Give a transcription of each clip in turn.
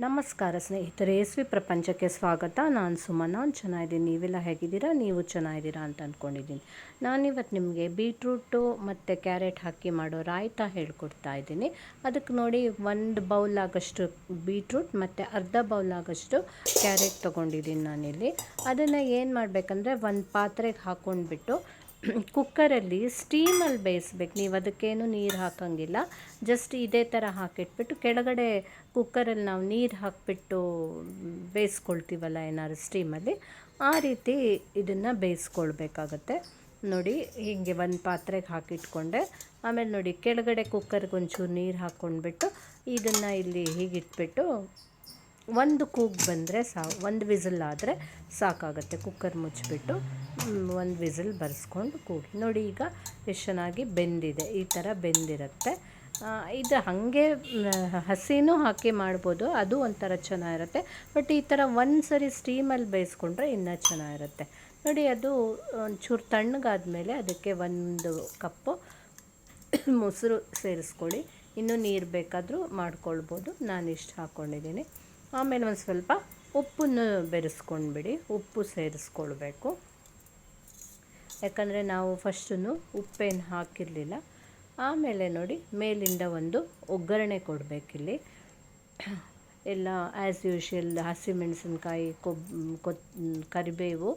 ನಮಸ್ಕಾರ ಸ್ನೇಹಿತರೆ, ಎಸ್.ವಿ ಪ್ರಪಂಚಕ್ಕೆ ಸ್ವಾಗತ. ನಾನು ಸುಮಾ. ನಾನು ಚೆನ್ನಾಗಿದ್ದೀನಿ. ನೀವೆಲ್ಲ ಹೇಗಿದ್ದೀರಾ? ನೀವು ಚೆನ್ನಾಗಿದ್ದೀರಾ ಅಂತ ಅಂದ್ಕೊಂಡಿದ್ದೀನಿ. ನಾನಿವತ್ತು ನಿಮಗೆ ಬೀಟ್ರೂಟು ಮತ್ತು ಕ್ಯಾರೆಟ್ ಹಾಕಿ ಮಾಡೋ ರಾಯ್ತ ಹೇಳ್ಕೊಡ್ತಾ ಇದ್ದೀನಿ. ಅದಕ್ಕೆ ನೋಡಿ, 1 ಬೌಲ್ ಆಗೋಷ್ಟು ಬೀಟ್ರೂಟ್ ಮತ್ತು ಅರ್ಧ ಬೌಲ್ ಆಗೋಷ್ಟು ಕ್ಯಾರೆಟ್ ತೊಗೊಂಡಿದ್ದೀನಿ ನಾನಿಲ್ಲಿ. ಅದನ್ನು ಏನು ಮಾಡಬೇಕಂದ್ರೆ, ಒಂದು ಪಾತ್ರೆಗೆ ಹಾಕ್ಕೊಂಡ್ಬಿಟ್ಟು ಕುಕ್ಕರಲ್ಲಿ ಸ್ಟೀಮಲ್ಲಿ ಬೇಯಿಸ್ಬೇಕು. ನೀವು ಅದಕ್ಕೇನು ನೀರು ಹಾಕೋಂಗಿಲ್ಲ. ಜಸ್ಟ್ ಇದೇ ಥರ ಹಾಕಿಟ್ಬಿಟ್ಟು ಕೆಳಗಡೆ ಕುಕ್ಕರಲ್ಲಿ ನಾವು ನೀರು ಹಾಕಿಬಿಟ್ಟು ಬೇಯಿಸ್ಕೊಳ್ತೀವಲ್ಲ ಏನಾದ್ರು ಸ್ಟೀಮಲ್ಲಿ, ಆ ರೀತಿ ಇದನ್ನು ಬೇಯಿಸ್ಕೊಳ್ಬೇಕಾಗತ್ತೆ. ನೋಡಿ, ಹೀಗೆ ಒಂದು ಪಾತ್ರೆಗೆ ಹಾಕಿಟ್ಕೊಂಡೆ. ಆಮೇಲೆ ನೋಡಿ, ಕೆಳಗಡೆ ಕುಕ್ಕರ್ಗೆ ಒಂಚೂರು ನೀರು ಹಾಕ್ಕೊಂಡ್ಬಿಟ್ಟು ಇದನ್ನು ಇಲ್ಲಿ ಹೀಗಿಟ್ಬಿಟ್ಟು ಒಂದು ಕೂಗು ಬಂದರೆ ಒಂದು ವಿಸಿಲ್ ಆದರೆ ಸಾಕಾಗುತ್ತೆ. ಕುಕ್ಕರ್ ಮುಚ್ಚಿಬಿಟ್ಟು ಒಂದು ವಿಸಿಲ್ ಬರ್ಸ್ಕೊಂಡು ಕೂಗಿ ನೋಡಿ. ಈಗ ಎಷ್ಟು ಚೆನ್ನಾಗಿ ಬೆಂದಿದೆ. ಈ ಥರ ಬೆಂದಿರುತ್ತೆ. ಇದು ಹಾಗೆ ಹಸಿನೂ ಹಾಕಿ ಮಾಡ್ಬೋದು, ಅದು ಒಂಥರ ಚೆನ್ನಾಗಿರುತ್ತೆ. ಬಟ್ ಈ ಥರ ಒಂದು ಸರಿ ಸ್ಟೀಮಲ್ಲಿ ಬೇಯಿಸ್ಕೊಂಡ್ರೆ ಇನ್ನೂ ಚೆನ್ನಾಗಿರುತ್ತೆ. ನೋಡಿ, ಅದು ಒಂಚೂರು ತಣ್ಣಗಾದ್ಮೇಲೆ ಅದಕ್ಕೆ 1 ಕಪ್ಪು ಮೊಸರು ಸೇರಿಸ್ಕೊಳ್ಳಿ. ಇನ್ನೂ ನೀರು ಬೇಕಾದರೂ ಮಾಡ್ಕೊಳ್ಬೋದು. ನಾನು ಇಷ್ಟು ಹಾಕ್ಕೊಂಡಿದ್ದೀನಿ. ಆಮೇಲೆ ಒಂದು ಸ್ವಲ್ಪ ಉಪ್ಪನ್ನು ಬೆರೆಸ್ಕೊಂಡ್ಬಿಡಿ. ಉಪ್ಪು ಸೇರಿಸ್ಕೊಳ್ಬೇಕು, ಯಾಕಂದರೆ ನಾವು ಫಸ್ಟು ಉಪ್ಪೇನು ಹಾಕಿರಲಿಲ್ಲ. ಆಮೇಲೆ ನೋಡಿ, ಮೇಲಿಂದ ಒಂದು ಒಗ್ಗರಣೆ ಕೊಡಬೇಕಿಲ್ಲಿ. ಎಲ್ಲ ಆ್ಯಸ್ ಯೂಶ್ವಲ್ ಹಸಿಮೆಣಸಿನ್ಕಾಯಿ, ಕರಿಬೇವು,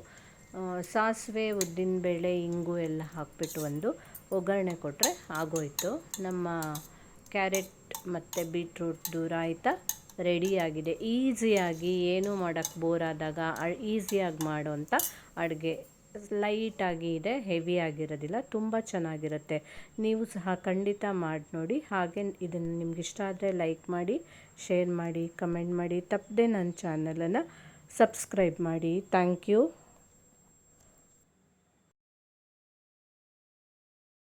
ಸಾಸಿವೆ, ಉದ್ದಿನಬೇಳೆ, ಇಂಗು ಎಲ್ಲ ಹಾಕ್ಬಿಟ್ಟು ಒಂದು ಒಗ್ಗರಣೆ ಕೊಟ್ಟರೆ ಆಗೋಯಿತು. ನಮ್ಮ ಕ್ಯಾರೆಟ್ ಮತ್ತು ಬೀಟ್ರೂಟ್ದು ರಾಯ್ತ ರೆಡಿಯಾಗಿದೆ. ಈಸಿಯಾಗಿ, ಏನೂ ಮಾಡೋಕ್ಕೆ ಬೋರ್ ಆದಾಗ ಈಸಿಯಾಗಿ ಮಾಡೋವಂಥ ಅಡುಗೆ. ಲೈಟಾಗಿ ಇದೆ, ಹೆವಿ ಆಗಿರೋದಿಲ್ಲ, ತುಂಬ ಚೆನ್ನಾಗಿರುತ್ತೆ. ನೀವು ಸಹ ಖಂಡಿತ ಮಾಡಿ ನೋಡಿ. ಹಾಗೆ ಇದನ್ನು ನಿಮ್ಗೆ ಇಷ್ಟ ಆದರೆ ಲೈಕ್ ಮಾಡಿ, ಶೇರ್ ಮಾಡಿ, ಕಮೆಂಟ್ ಮಾಡಿ. ತಪ್ಪದೆ ನನ್ನ ಚಾನಲನ್ನು ಸಬ್ಸ್ಕ್ರೈಬ್ ಮಾಡಿ. Thank you.